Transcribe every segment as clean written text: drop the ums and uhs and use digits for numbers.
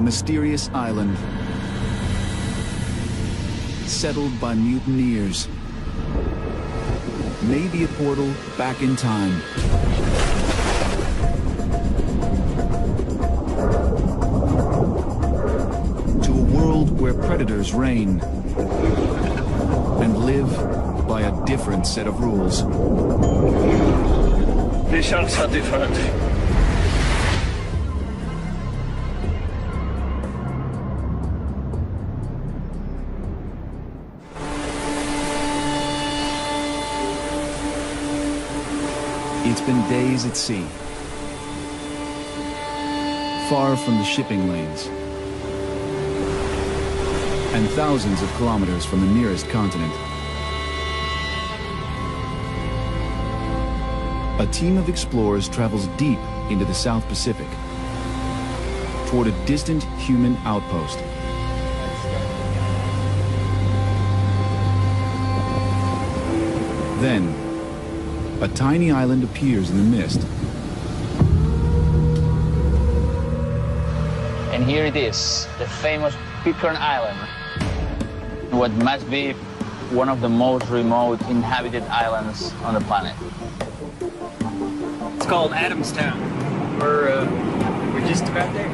mysterious island settled by mutineers. Maybe a portal back in time. To a world where predators reign and live by a different set of rules. Det känns different. It's been days at sea, far from the shipping lanes, and thousands of kilometers from the nearest continent. A team of explorers travels deep into the South Pacific, toward a distant human outpost. Then, a tiny island appears in the mist. And here it is, the famous Pitcairn Island. What must be one of the most remote inhabited islands on the planet. It's called Adamstown. We're just about there.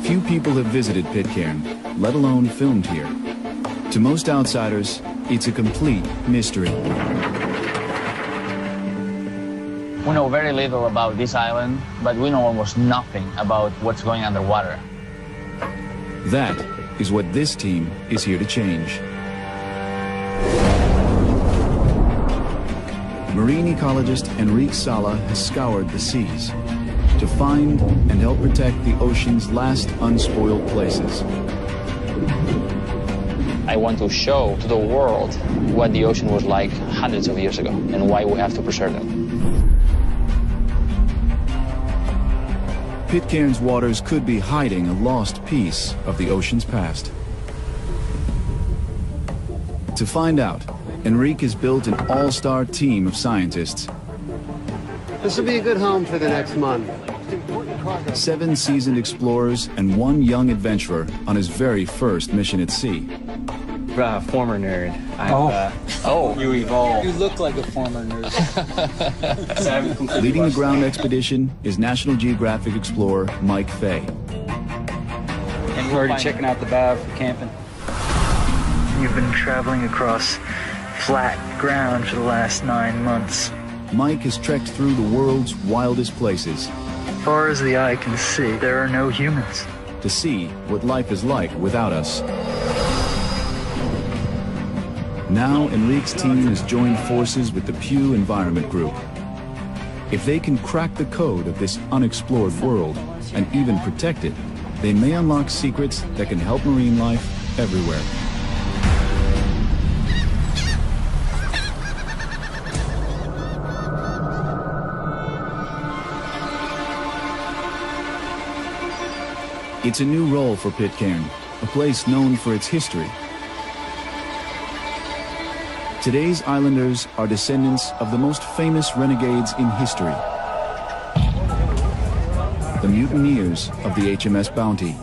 Few people have visited Pitcairn, let alone filmed here. To most outsiders, it's a complete mystery. We know very little about this island, but we know almost nothing about what's going underwater. That is what this team is here to change. Marine ecologist Enrique Sala has scoured the seas to find and help protect the ocean's last unspoiled places. I want to show to the world what the ocean was like hundreds of years ago and why we have to preserve them. Pitcairn's waters could be hiding a lost piece of the ocean's past. To find out, Enrique has built an all-star team of scientists. This will be a good home for the next month. 7 seasoned explorers and 1 young adventurer on his very first mission at sea. Former nerd. You evolved. You look like a former nerd. Leading the ground expedition is National Geographic explorer Mike Fay. And we're already checking out the bow for camping. You've been traveling across flat ground for the last 9 months. Mike has trekked through the world's wildest places. As far as the eye can see, there are no humans. To see what life is like without us. Now, Enrique's team has joined forces with the Pew Environment Group. If they can crack the code of this unexplored world and even protect it, they may unlock secrets that can help marine life everywhere. It's a new role for Pitcairn, a place known for its history. Today's islanders are descendants of the most famous renegades in history. The mutineers of the HMS Bounty.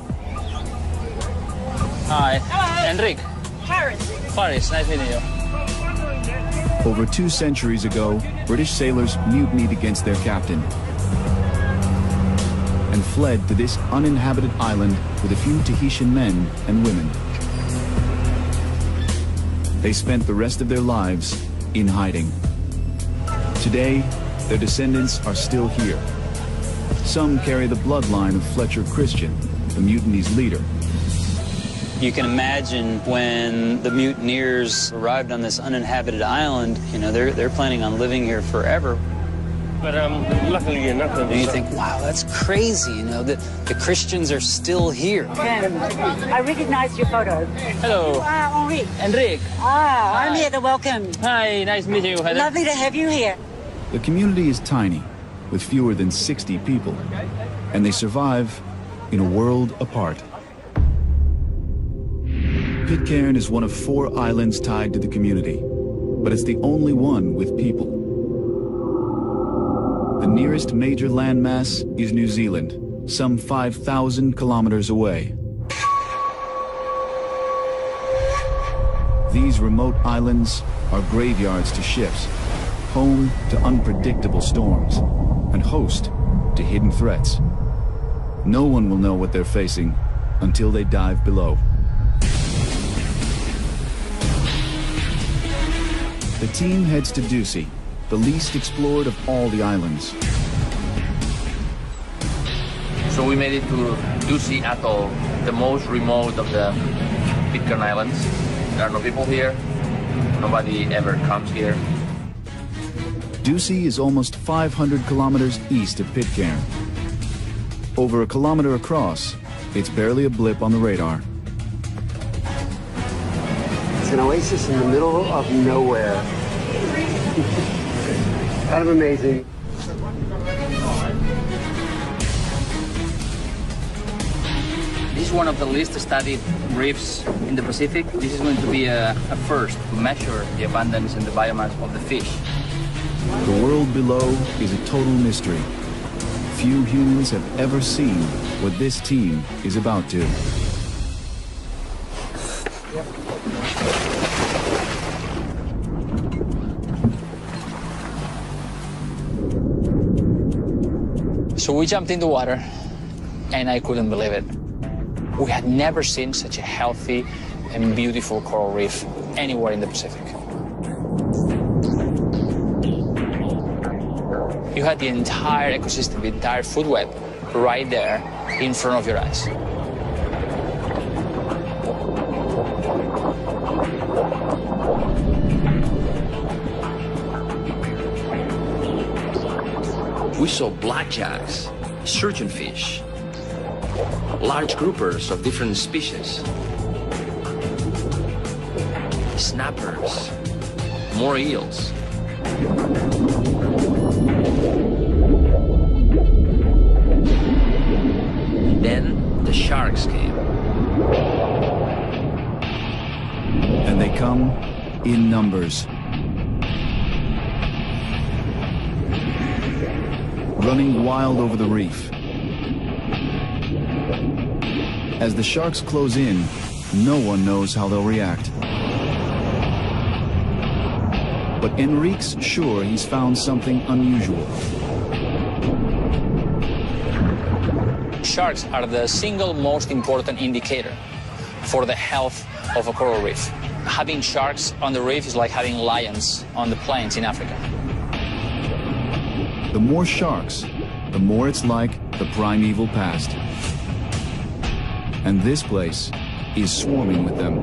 Hi. Hello. Enrique. Paris, nice meeting you. Over 2 centuries ago, British sailors mutinied against their captain and fled to this uninhabited island with a few Tahitian men and women. They spent the rest of their lives in hiding. Today, their descendants are still here. Some carry the bloodline of Fletcher Christian, the mutiny's leader. You can imagine when the mutineers arrived on this uninhabited island, you know, they're planning on living here forever. But luckily enough, And you think, wow, that's crazy, you know, that the Christians are still here. I recognize your photo. Hello. Henri. Enrique. I'm here to welcome. Hi, nice meeting you. Lovely to have you here. The community is tiny, with fewer than 60 people, and they survive in a world apart. Pitcairn is one of 4 islands tied to the community, but it's the only one with people. The nearest major landmass is New Zealand, some 5,000 kilometers away. These remote islands are graveyards to ships, home to unpredictable storms, and host to hidden threats. No one will know what they're facing until they dive below. The team heads to Ducie, the least explored of all the islands. So we made it to Ducie Atoll, the most remote of the Pitcairn Islands. There are no people here. Nobody ever comes here. Ducie is almost 500 kilometers east of Pitcairn. Over a kilometer across, it's barely a blip on the radar. It's an oasis in the middle of nowhere. Kind of amazing. This is one of the least studied reefs in the Pacific. This is going to be a first to measure the abundance and the biomass of the fish. The world below is a total mystery. Few humans have ever seen what this team is about to. So we jumped in the water, and I couldn't believe it. We had never seen such a healthy and beautiful coral reef anywhere in the Pacific. You had the entire ecosystem, the entire food web, right there in front of your eyes. We saw blackjacks, surgeonfish, large groupers of different species, snappers, more eels. Then the sharks came. And they come in numbers. Running wild over the reef. As the sharks close in, no one knows how they'll react. But Enrique's sure he's found something unusual. Sharks are the single most important indicator for the health of a coral reef. Having sharks on the reef is like having lions on the plains in Africa. The more sharks, the more it's like the primeval past. And this place is swarming with them.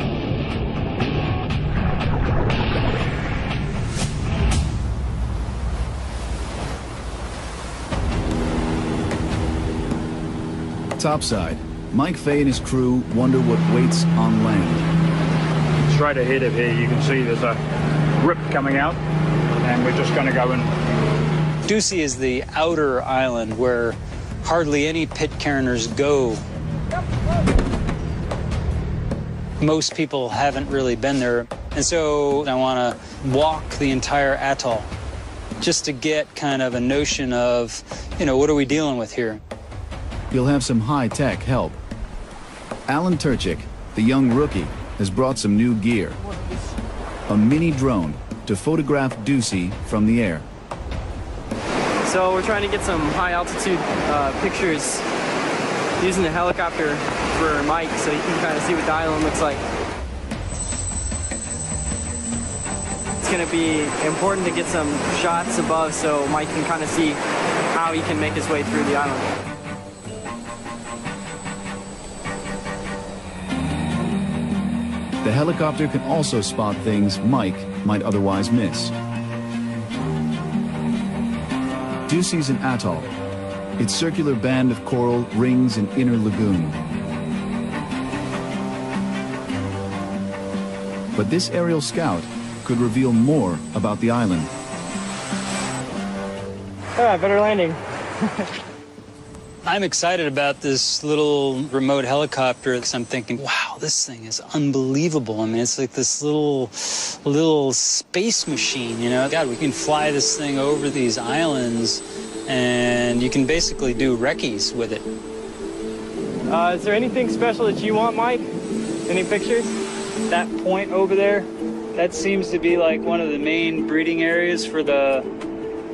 Topside, Mike Fay and his crew wonder what waits on land. Straight ahead of here, you can see there's a rip coming out, and we're just going to go in. Ducie is the outer island where hardly any Pitcairners go. Most people haven't really been there, and so I want to walk the entire atoll just to get kind of a notion of, you know, what are we dealing with here? You'll have some high-tech help. Alan Turchik, the young rookie, has brought some new gear. A mini drone to photograph Ducie from the air. So we're trying to get some high-altitude pictures using the helicopter for Mike so he can kind of see what the island looks like. It's going to be important to get some shots above so Mike can kind of see how he can make his way through the island. The helicopter can also spot things Mike might otherwise miss. Ducie's an atoll. Its circular band of coral rings an inner lagoon. But this aerial scout could reveal more about the island. Ah, better landing. I'm excited about this little remote helicopter because I'm thinking, wow, this thing is unbelievable. I mean, it's like this little space machine, you know? God, we can fly this thing over these islands and you can basically do recce's with it. Is there anything special that you want, Mike? Any pictures? That point over there, that seems to be like one of the main breeding areas for the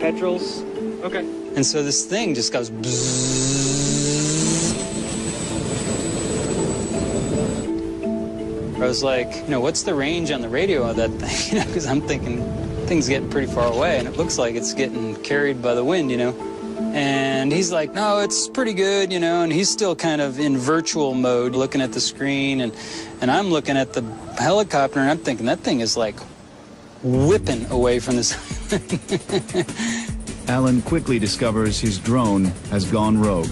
petrels. Okay. And so this thing just goes bzzz. I was like, you know, what's the range on the radio of that thing? You know, because I'm thinking thing's getting pretty far away, and it looks like it's getting carried by the wind, you know. And he's like, no, it's pretty good, you know, and he's still kind of in virtual mode, looking at the screen, and I'm looking at the helicopter, and I'm thinking that thing is like whipping away from this. Alan quickly discovers his drone has gone rogue.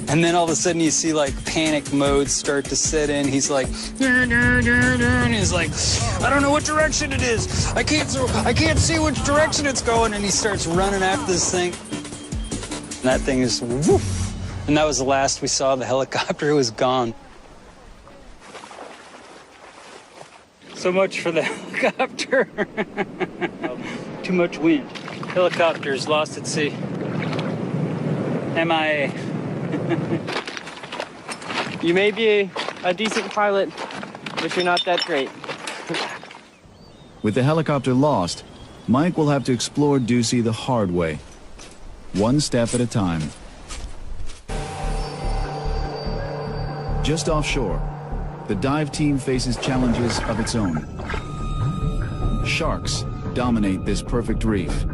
And then all of a sudden you see like panic mode start to set in. He's like, and he's like, I don't know what direction it is. I can't see which direction it's going. And he starts running after this thing. And that thing is woof. And that was the last we saw of the helicopter. It was gone. So much for the helicopter. Too much wind. Helicopter's lost at sea. MIA. You may be a decent pilot, but you're not that great. With the helicopter lost, Mike will have to explore Ducie the hard way, one step at a time. Just offshore, the dive team faces challenges of its own. Sharks dominate this perfect reef,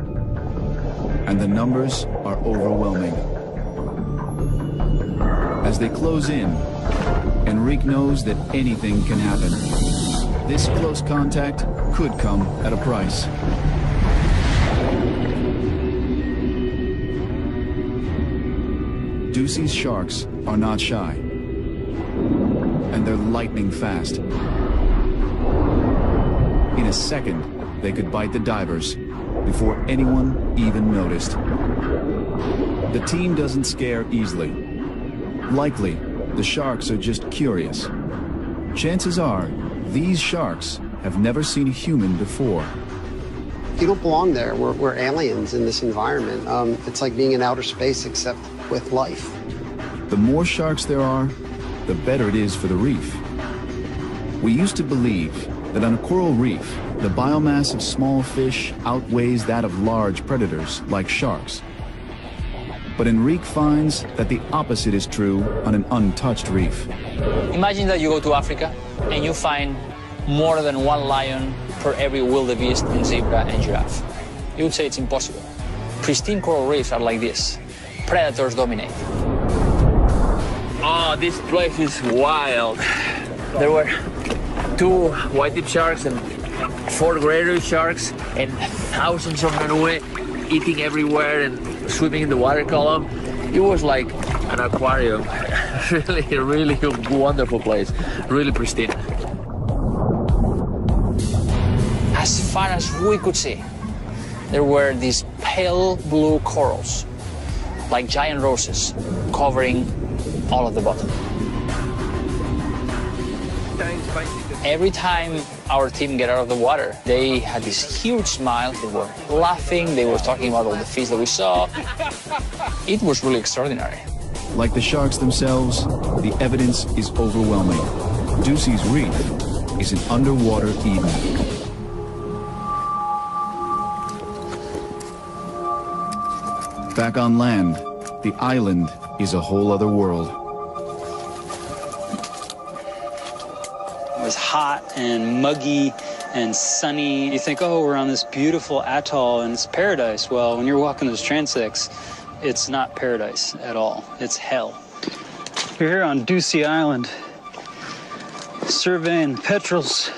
and the numbers are overwhelming. As they close in, Enrique knows that anything can happen. This close contact could come at a price. Ducie's sharks are not shy, and they're lightning fast. In a second, they could bite the divers before anyone even noticed. The team doesn't scare easily. Likely, the sharks are just curious. Chances are, these sharks have never seen a human before. You don't belong there. We're aliens in this environment. It's like being in outer space, except with life. The more sharks there are, the better it is for the reef. We used to believe that on a coral reef, the biomass of small fish outweighs that of large predators like sharks. But Enrique finds that the opposite is true on an untouched reef. Imagine that you go to Africa and you find more than one lion per every wildebeest and zebra and giraffe. You would say it's impossible. Pristine coral reefs are like this. Predators dominate. Oh, this place is wild. There were 2 white-tip sharks and 4 greater sharks and thousands of manue eating everywhere and swimming in the water column. It was like an aquarium. really wonderful place. Really pristine. As far as we could see, there were these pale blue corals, like giant roses, covering all of the bottom. Every time our team get out of the water, they had this huge smile. They were laughing. They were talking about all the fish that we saw. It was really extraordinary. Like the sharks themselves, the evidence is overwhelming. Ducie's reef is an underwater Eden. Back on land, the island is a whole other world. It was hot and muggy and sunny. You think, oh, we're on this beautiful atoll and it's paradise. Well, when you're walking those transects, it's not paradise at all. It's hell. We're here on Ducie Island, surveying petrels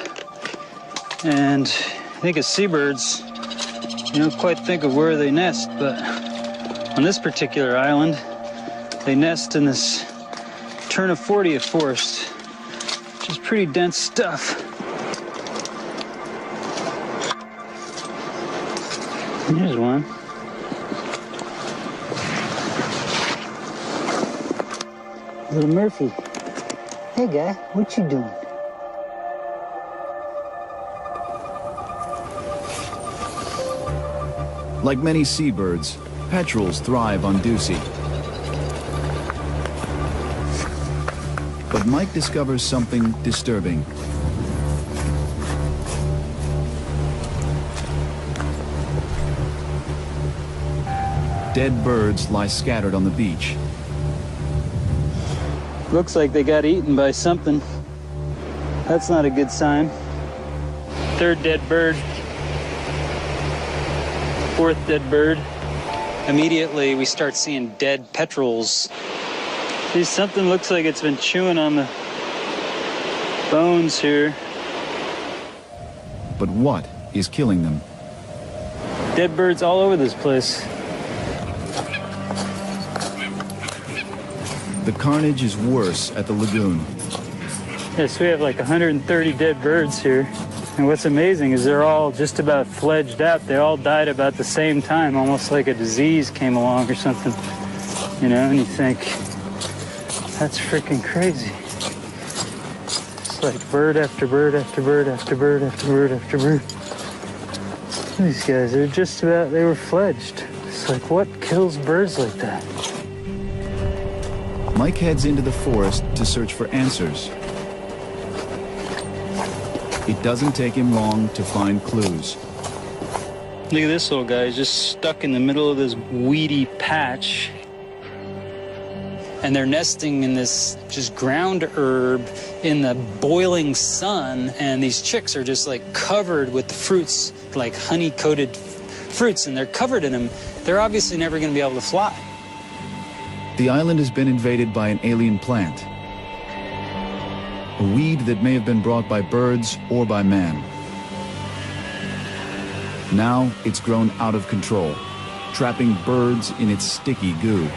and I think of seabirds. You don't quite think of where they nest, but on this particular island, they nest in this Turnifordia forest, which is pretty dense stuff. Here's one. Little Murphy. Hey, guy, what you doing? Like many seabirds, petrels thrive on Ducie. But Mike discovers something disturbing. Dead birds lie scattered on the beach. Looks like they got eaten by something. That's not a good sign. Third dead bird. Fourth dead bird. Immediately we start seeing dead petrels. See, something looks like it's been chewing on the bones here. But what is killing them? Dead birds all over this place. The carnage is worse at the lagoon. Yes, we have like 130 dead birds here. And what's amazing is they're all just about fledged out. They all died about the same time, almost like a disease came along or something. You know, and you think, that's freaking crazy. It's like bird after bird after bird after bird after bird after bird. These guys, they're just about, they were fledged. It's like, what kills birds like that? Mike heads into the forest to search for answers. It doesn't take him long to find clues. Look at this little guy, he's just stuck in the middle of this weedy patch. And they're nesting in this just ground herb in the boiling sun, and these chicks are just like covered with the fruits, like honey-coated fruits, and they're covered in them. They're obviously never going to be able to fly. The island has been invaded by an alien plant. A weed that may have been brought by birds or by man. Now it's grown out of control, trapping birds in its sticky goo.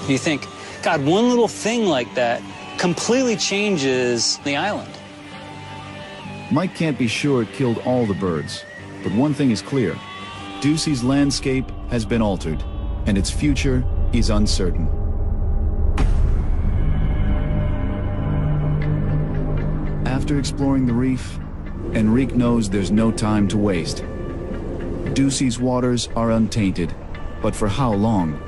You think, God, one little thing like that completely changes the island. Mike can't be sure it killed all the birds, but one thing is clear. Ducey's landscape has been altered, and its future is uncertain. After exploring the reef, Enrique knows there's no time to waste. Ducey's waters are untainted, but for how long?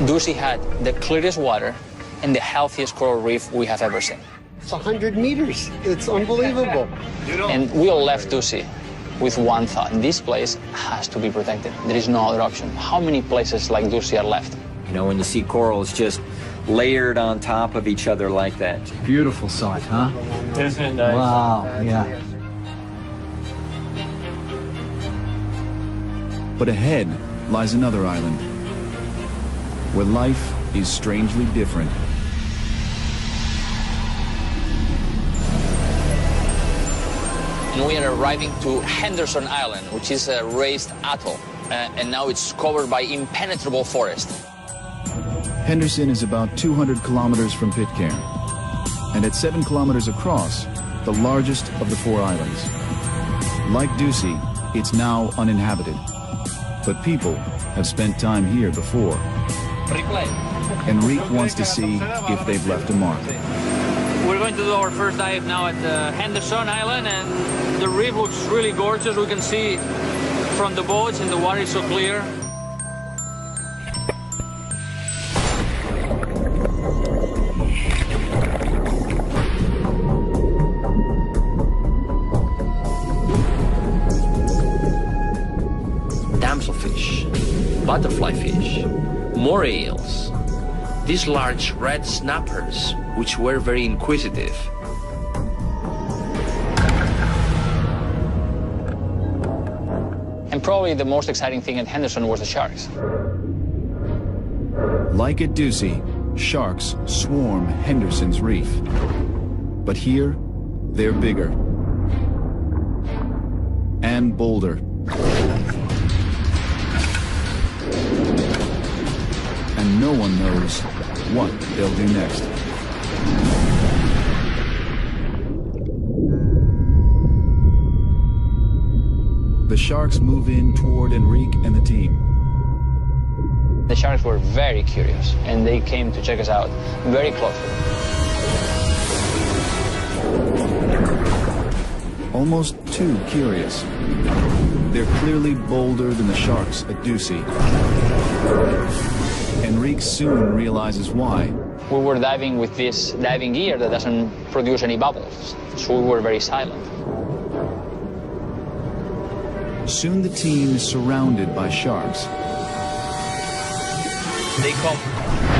Ducey had the clearest water and the healthiest coral reef we have ever seen. It's 100 meters. It's unbelievable. And we all left Ducey with one thought. This place has to be protected. There is no other option. How many places like Ducey are left? You know, when you see corals just layered on top of each other like that. Beautiful sight, huh? Isn't it nice? Wow, yeah. But ahead lies another island, where life is strangely different. And we are arriving to Henderson Island, which is a raised atoll, and now it's covered by impenetrable forest. Henderson is about 200 kilometers from Pitcairn, and at 7 kilometers across, the largest of the 4 islands. Like Ducey, it's now uninhabited, but people have spent time here before. Enrique wants to see if they've left a mark. We're going to do our first dive now at Henderson Island, and the reef looks really gorgeous. We can see from the boats, and the water is so clear. Damselfish, butterfly fish, moray eels, these large red snappers, which were very inquisitive. And probably the most exciting thing at Henderson was the sharks. Like at Ducey, sharks swarm Henderson's reef. But here, they're bigger and bolder. And no one knows what they'll do next. The sharks move in toward Enrique and the team. The sharks were very curious, and they came to check us out very closely. Almost too curious. They're clearly bolder than the sharks at Ducey. Enrique soon realizes why. We were diving with this diving gear that doesn't produce any bubbles, so we were very silent. Soon the team is surrounded by sharks. They come,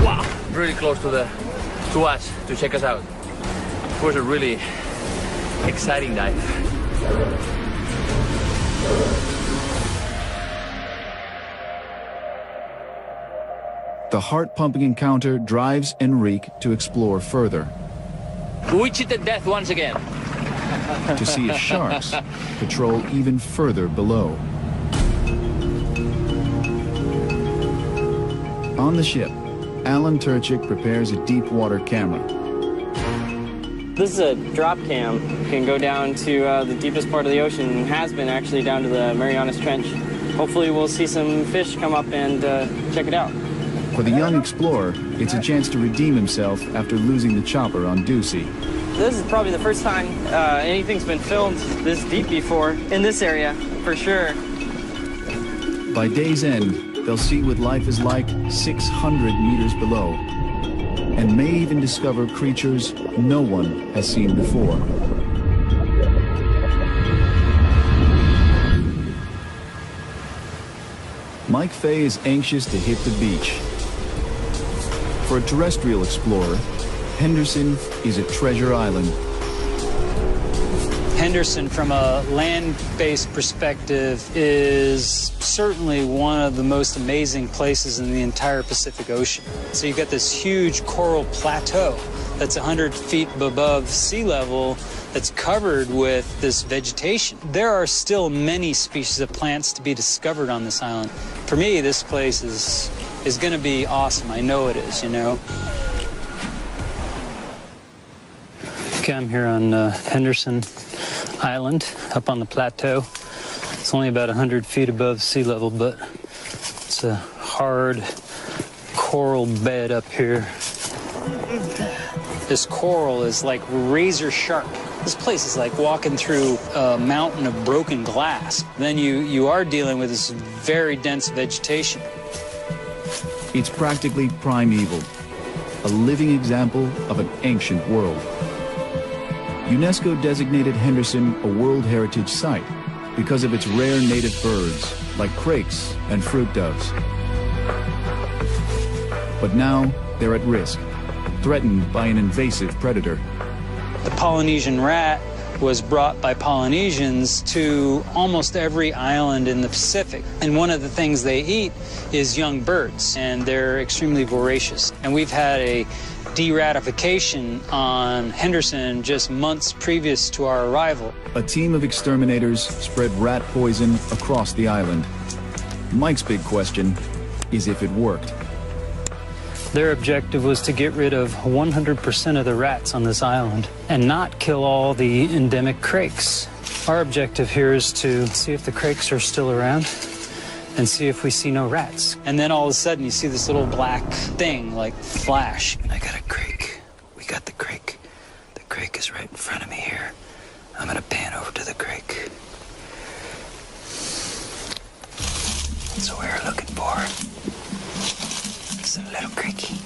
wow, really close to us to check us out. It was a really exciting dive. The heart-pumping encounter drives Enrique to explore further. We cheated death once again. To see if sharks patrol even further below. On the ship, Alan Turchik prepares a deep water camera. This is a drop cam. You can go down to the deepest part of the ocean, and has been actually down to the Marianas Trench. Hopefully we'll see some fish come up and check it out. For the young explorer, it's a chance to redeem himself after losing the chopper on Ducie. This is probably the first time anything's been filmed this deep before, in this area, for sure. By day's end, they'll see what life is like 600 meters below, and may even discover creatures no one has seen before. Mike Fay is anxious to hit the beach. For a terrestrial explorer, Henderson is a treasure island. Henderson, from a land-based perspective, is certainly one of the most amazing places in the entire Pacific Ocean. So you've got this huge coral plateau that's 100 feet above sea level that's covered with this vegetation. There are still many species of plants to be discovered on this island. For me, this place is going to be awesome. I know it is, you know. Okay, I'm here on Henderson Island, up on the plateau. It's only about 100 feet above sea level, but it's a hard coral bed up here. This coral is like razor sharp. This place is like walking through a mountain of broken glass. Then you are dealing with this very dense vegetation. It's practically primeval, a living example of an ancient world. UNESCO designated Henderson a World Heritage Site because of its rare native birds, like crakes and fruit doves. But now they're at risk, threatened by an invasive predator. The Polynesian rat was brought by Polynesians to almost every island in the Pacific. And one of the things they eat is young birds, and they're extremely voracious. And we've had a de-ratification on Henderson just months previous to our arrival. A team of exterminators spread rat poison across the island. Mike's big question is if it worked. Their objective was to get rid of 100% of the rats on this island and not kill all the endemic crakes. Our objective here is to see if the crakes are still around and see if we see no rats. And then all of a sudden you see this little black thing like flash. I got a crake. We got the crake. The crake is right in front of me here. I'm gonna pan over to the crake. That's what we're looking for. It's a little cricky.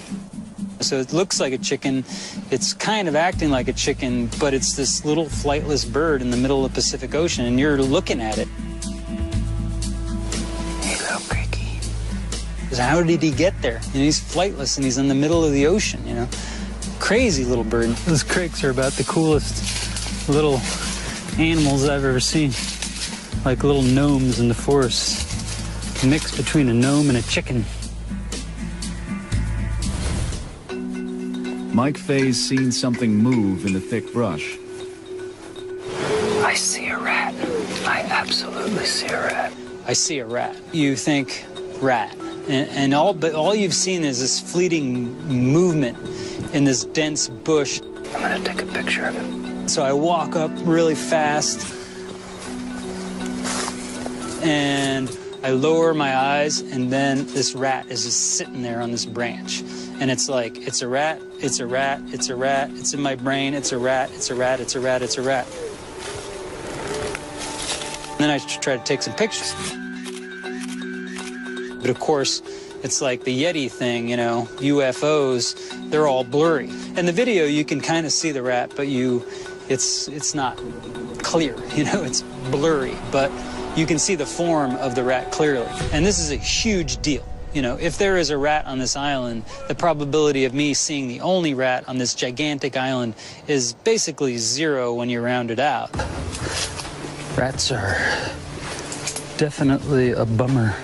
So it looks like a chicken. It's kind of acting like a chicken, but it's this little flightless bird in the middle of the Pacific Ocean, and you're looking at it. Hey, little cricky. How did he get there? And he's flightless, and he's in the middle of the ocean, you know? Crazy little bird. Those crakes are about the coolest little animals I've ever seen. Like little gnomes in the forest. A mix between a gnome and a chicken. Mike Fay's seen something move in the thick brush. I see a rat. I absolutely see a rat. I see a rat. You think rat, but all you've seen is this fleeting movement in this dense bush. I'm gonna take a picture of it. So I walk up really fast, and I lower my eyes, and then this rat is just sitting there on this branch. And it's like, it's a rat, it's a rat, it's a rat, it's in my brain, it's a rat, it's a rat, it's a rat, it's a rat. And then I try to take some pictures. But of course, It's like the Yeti thing, you know, UFOs, they're all blurry. In the video, you can kind of see the rat, but it's not clear, you know, it's blurry, but you can see the form of the rat clearly. And this is a huge deal. You know, if there is a rat on this island, the probability of me seeing the only rat on this gigantic island is basically 0 when you round it out. Rats are definitely a bummer.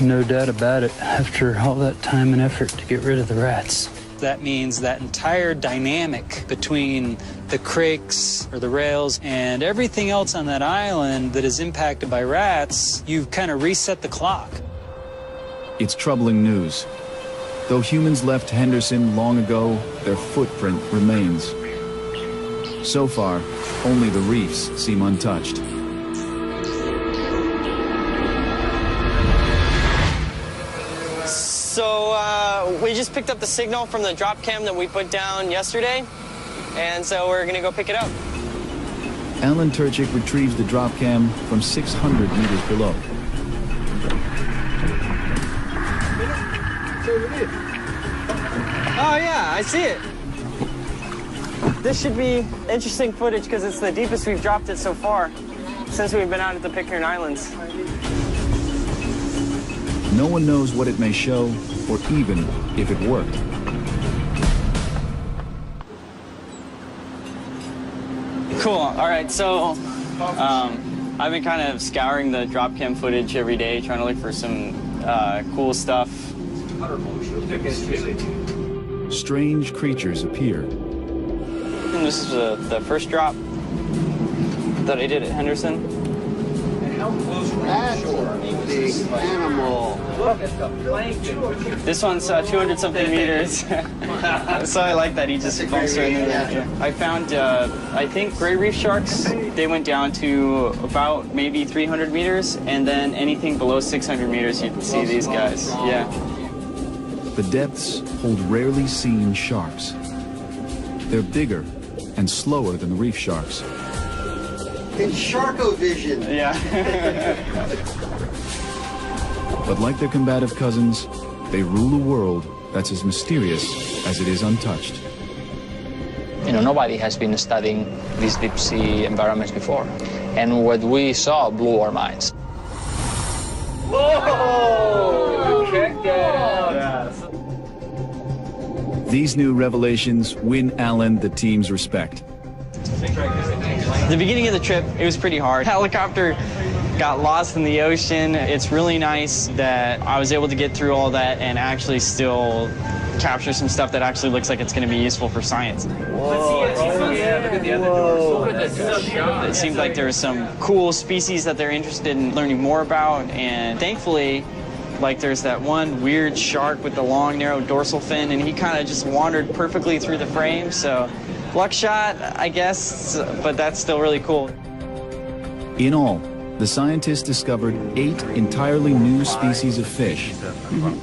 No doubt about it, after all that time and effort to get rid of the rats. That means that entire dynamic between the crakes or the rails and everything else on that island that is impacted by rats, you've kind of reset the clock. It's troubling news. Though humans left Henderson long ago, their footprint remains. So far, only the reefs seem untouched. So we just picked up the signal from the drop cam that we put down yesterday, and so we're gonna go pick it up. Alan Turchik retrieves the drop cam from 600 meters below. Oh yeah, I see it. This should be interesting footage because it's the deepest we've dropped it so far since we've been out at the Pitcairn Islands. No one knows what it may show, or even if it worked. Cool. All right, so I've been kind of scouring the drop cam footage every day, trying to look for some cool stuff. Strange creatures appear. And this is the first drop that I did at Henderson. That's a big animal. This one's 200-something meters. So I like that he just bumps right in there. I found, I think, gray reef sharks. They went down to about maybe 300 meters, and then anything below 600 meters, you can see these guys. Yeah. The depths hold rarely seen sharks. They're bigger and slower than the reef sharks. It's Sharko-vision. Yeah. But like their combative cousins, they rule a world that's as mysterious as it is untouched. You know, nobody has been studying these deep sea environments before. And what we saw blew our minds. Whoa! Check that out. These new revelations win Alan the team's respect. The beginning of the trip, it was pretty hard. Helicopter got lost in the ocean. It's really nice that I was able to get through all that and actually still capture some stuff that actually looks like it's going to be useful for science. Whoa. Oh, yeah, look at the other doors. It seemed like there was some cool species that they're interested in learning more about, and thankfully, like there's that one weird shark with the long, narrow dorsal fin, and he kind of just wandered perfectly through the frame, so luck shot, I guess, but that's still really cool. In all, the scientists discovered 8 entirely new species of fish.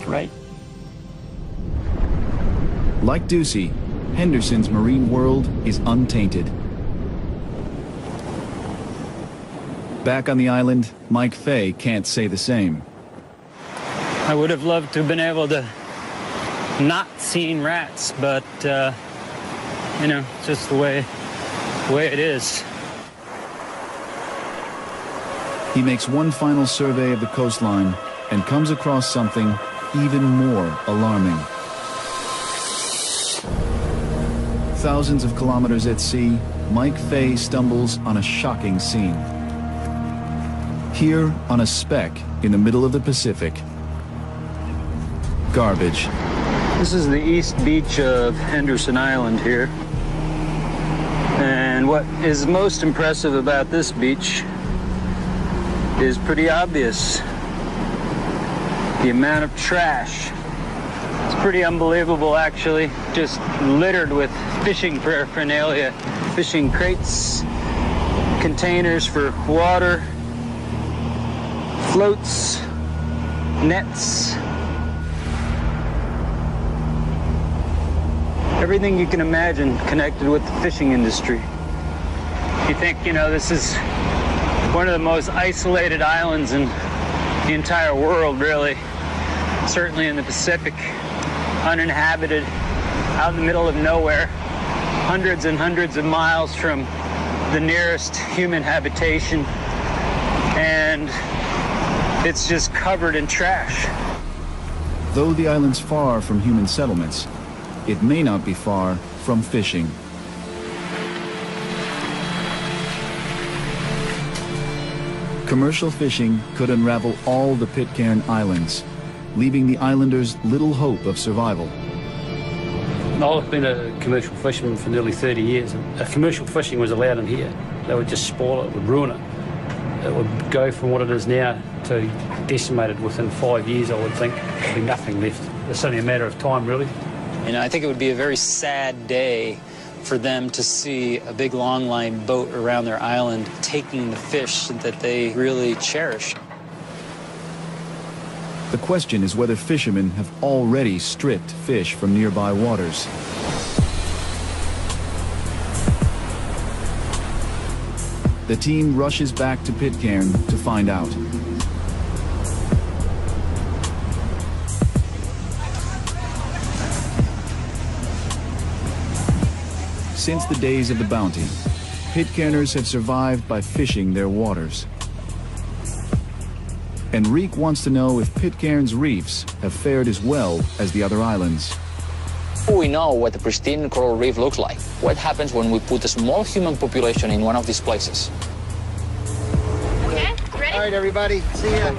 Right. Like Ducey, Henderson's marine world is untainted. Back on the island, Mike Fay can't say the same. I would have loved to have been able to not seen rats, but you know, just the way it is. He makes one final survey of the coastline and comes across something even more alarming. Thousands of kilometers at sea, Mike Fay stumbles on a shocking scene. Here on a speck in the middle of the Pacific, garbage. This is the east beach of Henderson Island here. And what is most impressive about this beach is pretty obvious. The amount of trash. It's pretty unbelievable, actually. Just littered with fishing paraphernalia. Fishing crates, containers for water, floats, nets. Everything you can imagine connected with the fishing industry. You think, you know, this is one of the most isolated islands in the entire world, really. certainly in the Pacific, uninhabited, out in the middle of nowhere, hundreds and hundreds of miles from the nearest human habitation, and it's just covered in trash. Though the island's far from human settlements, it may not be far from fishing. Commercial fishing could unravel all the Pitcairn Islands, leaving the islanders little hope of survival. I've been a commercial fisherman for nearly 30 years. And if commercial fishing was allowed in here, they would just spoil it, would ruin it. It would go from what it is now to decimated within 5 years, I would think. There'd be nothing left. It's only a matter of time, really. You know, I think it would be a very sad day for them to see a big long-line boat around their island taking the fish that they really cherish. The question is whether fishermen have already stripped fish from nearby waters. The team rushes back to Pitcairn to find out. Since the days of the bounty, Pitcairners have survived by fishing their waters. Enrique wants to know if Pitcairn's reefs have fared as well as the other islands. We know what a pristine coral reef looks like. What happens when we put a small human population in one of these places? Okay, ready? All right, everybody, see ya.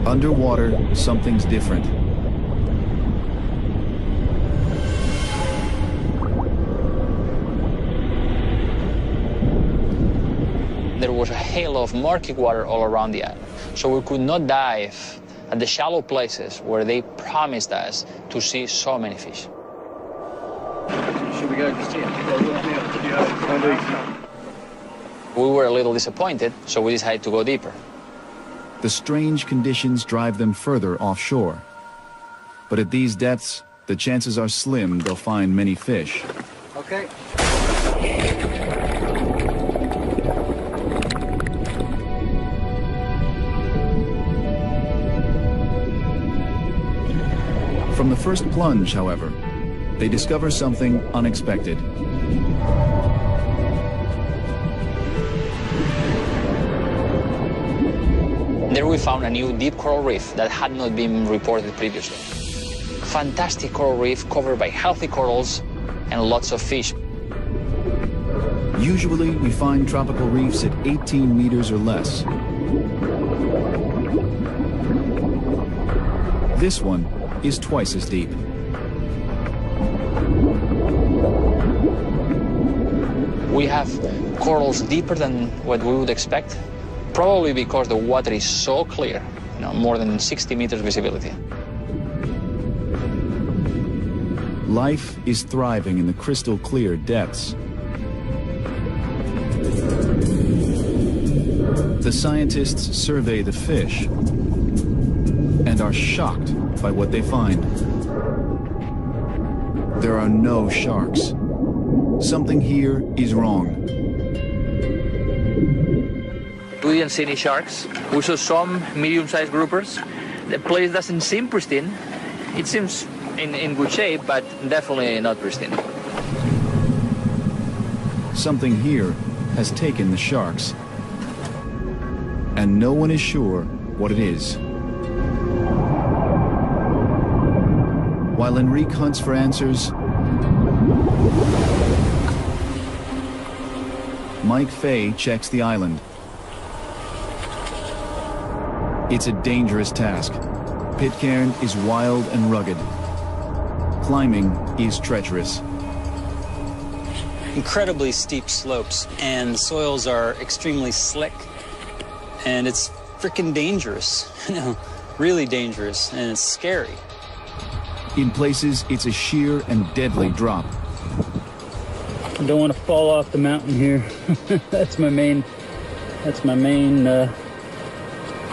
Underwater, something's different. There was a halo of murky water all around the island, so we could not dive at the shallow places where they promised us to see so many fish. Should we go to see it? We were a little disappointed, so we decided to go deeper. The strange conditions drive them further offshore. But at these depths, the chances are slim they'll find many fish. Okay. From the first plunge, however, they discover something unexpected. There we found a new deep coral reef that had not been reported previously. Fantastic coral reef covered by healthy corals and lots of fish. Usually, we find tropical reefs at 18 meters or less. This one is twice as deep. We have corals deeper than what we would expect, probably because the water is so clear, more than 60 meters visibility. Life is thriving in the crystal clear depths. The scientists survey the fish and are shocked by what they find. There are no sharks. Something here is wrong. We didn't see any sharks. We saw some medium-sized groupers. The place doesn't seem pristine. It seems in good shape, but definitely not pristine. Something here has taken the sharks, and no one is sure what it is. While Enrique hunts for answers, Mike Fay checks the island. It's a dangerous task. Pitcairn is wild and rugged. Climbing is treacherous. Incredibly steep slopes, and the soils are extremely slick, and it's freaking dangerous, really dangerous, and it's scary. In places, it's a sheer and deadly drop. I don't want to fall off the mountain here. That's my main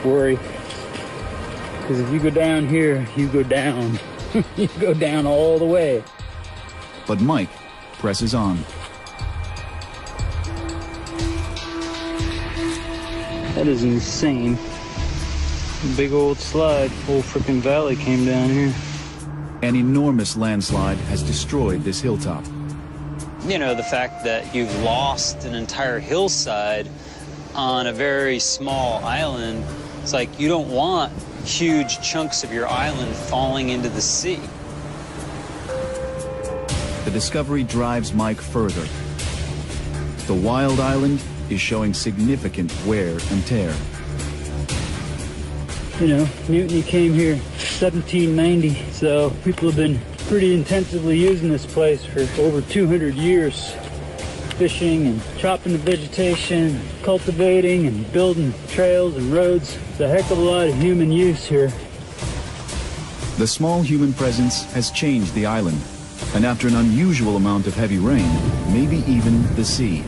worry. Because if you go down here, you go down. You go down all the way. But Mike presses on. That is insane. Big old slide. Whole freaking valley came down here. An enormous landslide has destroyed this hilltop. You know, the fact that you've lost an entire hillside on a very small island, it's like you don't want huge chunks of your island falling into the sea. The discovery drives Mike further. The wild island is showing significant wear and tear. You know, Mutiny came here 1790, so people have been pretty intensively using this place for over 200 years. Fishing and chopping the vegetation, cultivating and building trails and roads. It's a heck of a lot of human use here. The small human presence has changed the island, and after an unusual amount of heavy rain, maybe even the sea.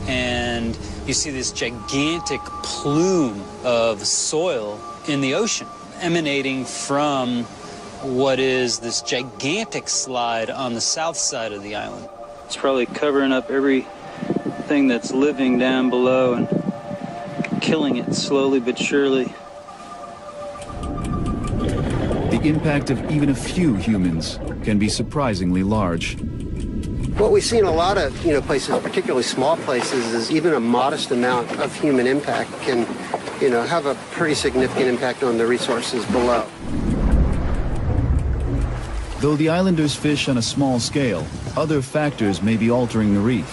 And you see this gigantic plume of soil in the ocean emanating from what is this gigantic slide on the south side of the island. It's probably covering up everything that's living down below and killing it slowly but surely. The impact of even a few humans can be surprisingly large. What we see in a lot of places, particularly small places, is even a modest amount of human impact can have a pretty significant impact on the resources below. Though the islanders fish on a small scale, other factors may be altering the reef.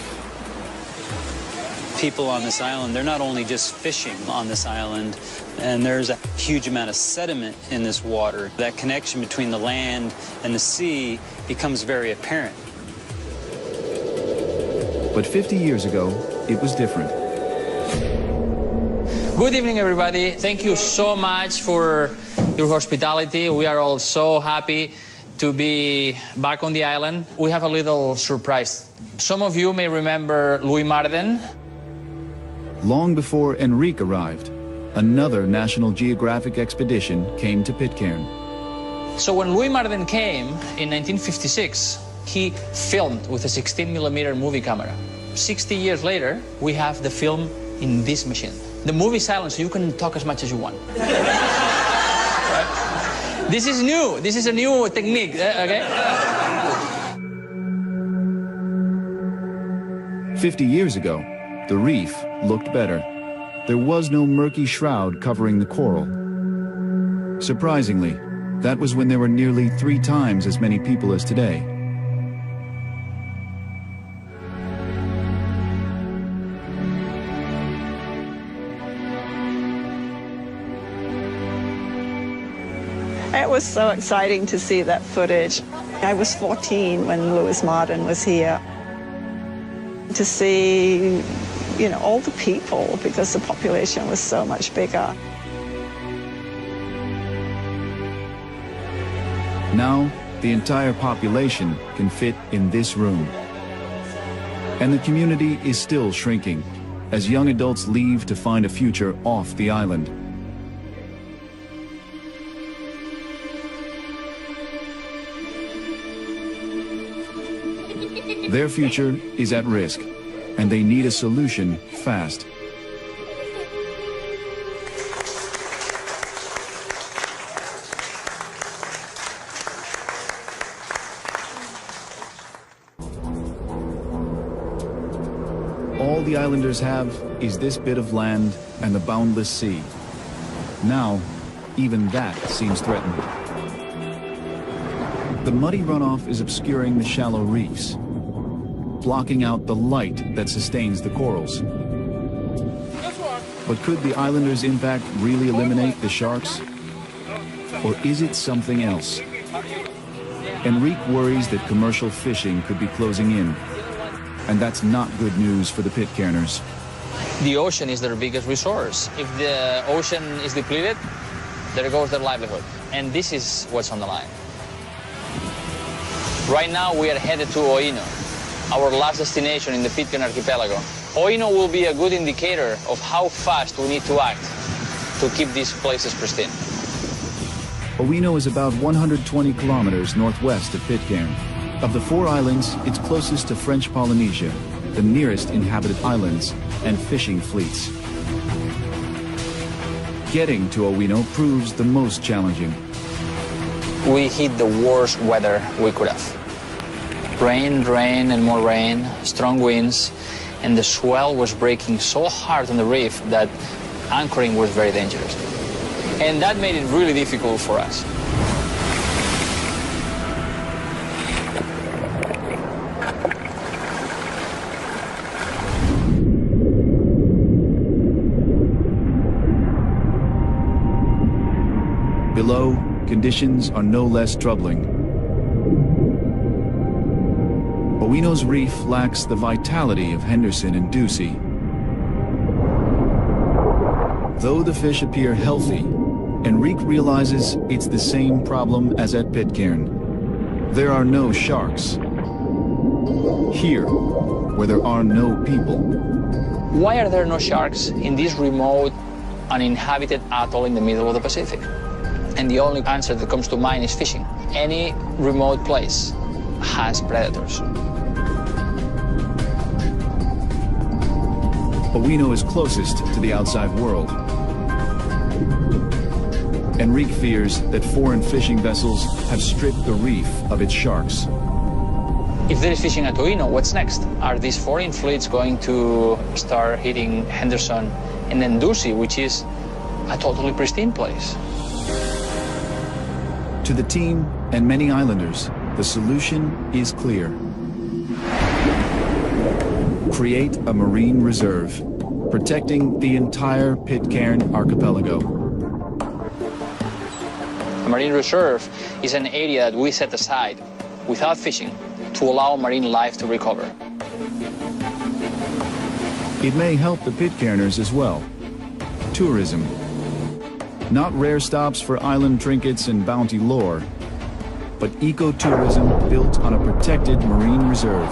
People on this island, they're not only just fishing on this island, and there's a huge amount of sediment in this water. That connection between the land and the sea becomes very apparent. But 50 years ago, it was different. Good evening, everybody. Thank you so much for your hospitality. We are all so happy to be back on the island. We have a little surprise. Some of you may remember Louis Marden. Long before Enrique arrived, another National Geographic expedition came to Pitcairn. So when Louis Marden came in 1956, he filmed with a 16mm movie camera. 60 years later, we have the film in this machine. The movie is silent, so you can talk as much as you want. Right? This is new. This is a new technique, okay? 50 years ago, the reef looked better. There was no murky shroud covering the coral. Surprisingly, that was when there were nearly 3 times as many people as today. It was so exciting to see that footage. I was 14 when Louis Marden was here. To see, all the people, because the population was so much bigger. Now, the entire population can fit in this room. And the community is still shrinking as young adults leave to find a future off the island. Their future is at risk, and they need a solution fast. All the islanders have is this bit of land and the boundless sea. Now, even that seems threatened. The muddy runoff is obscuring the shallow reefs, blocking out the light that sustains the corals. But could the islanders' impact really eliminate the sharks? Or is it something else? Enrique worries that commercial fishing could be closing in, and that's not good news for the Pitcairners. The ocean is their biggest resource. If the ocean is depleted, there goes their livelihood. And this is what's on the line. Right now, we are headed to Oino, our last destination in the Pitcairn Archipelago. Oino will be a good indicator of how fast we need to act to keep these places pristine. Oino is about 120 kilometers northwest of Pitcairn. Of the 4 islands, it's closest to French Polynesia, the nearest inhabited islands and fishing fleets. Getting to Owino proves the most challenging. We hit the worst weather we could have. Rain, rain, and more rain, strong winds, and the swell was breaking so hard on the reef that anchoring was very dangerous. And that made it really difficult for us. Below, conditions are no less troubling. Owino's reef lacks the vitality of Henderson and Ducie. Though the fish appear healthy, Enrique realizes it's the same problem as at Pitcairn. There are no sharks. Here, where there are no people. Why are there no sharks in this remote, uninhabited atoll in the middle of the Pacific? And the only answer that comes to mind is fishing. Any remote place has predators. Owino is closest to the outside world. Enrique fears that foreign fishing vessels have stripped the reef of its sharks. If there is fishing at Owino, what's next? Are these foreign fleets going to start hitting Henderson and then Ducie, which is a totally pristine place? To the team and many islanders, the solution is clear. Create a marine reserve, protecting the entire Pitcairn archipelago. A marine reserve is an area that we set aside without fishing to allow marine life to recover. It may help the Pitcairners as well. Tourism. Not rare stops for island trinkets and bounty lore, but ecotourism built on a protected marine reserve.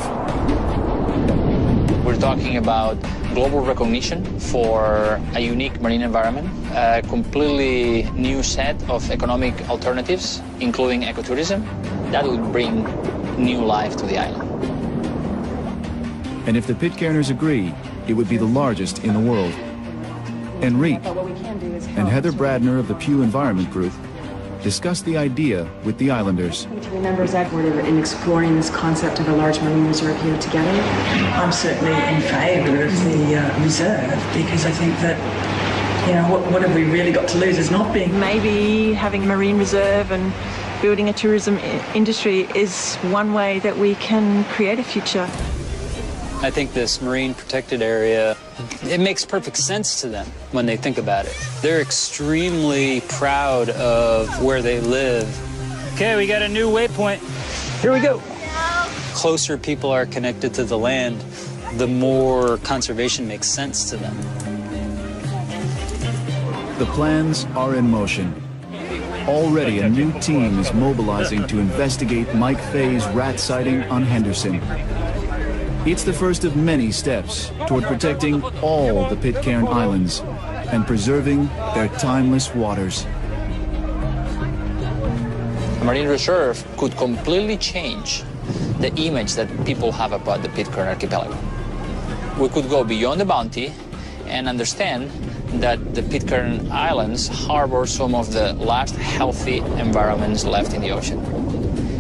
We're talking about global recognition for a unique marine environment, a completely new set of economic alternatives, including ecotourism, that would bring new life to the island. And if the Pitcairners agree, it would be the largest in the world. Enrique and Heather Bradner of the Pew Environment Group discussed the idea with the islanders. The members Edward in exploring this concept of a large marine reserve here together. I'm certainly in favour of the reserve because I think that, you know, what have we really got to lose is not being. Maybe having a marine reserve and building a tourism industry is one way that we can create a future. I think this marine protected area, it makes perfect sense to them when they think about it. They're extremely proud of where they live. Okay, we got a new waypoint. Here we go. Closer people are connected to the land, the more conservation makes sense to them. The plans are in motion. Already a new team is mobilizing to investigate Mike Fay's rat sighting on Henderson. It's the first of many steps toward protecting all the Pitcairn Islands and preserving their timeless waters. A marine reserve could completely change the image that people have about the Pitcairn archipelago. We could go beyond the bounty and understand that the Pitcairn Islands harbor some of the last healthy environments left in the ocean.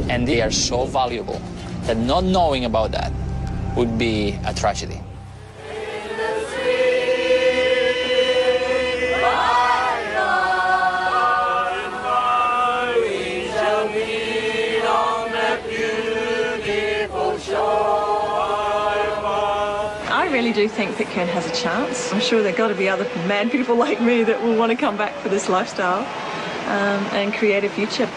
And they are so valuable that not knowing about that would be a tragedy. I really do think Pitcairn has a chance. I'm sure there have got to be other mad people like me that will want to come back for this lifestyle and create a future.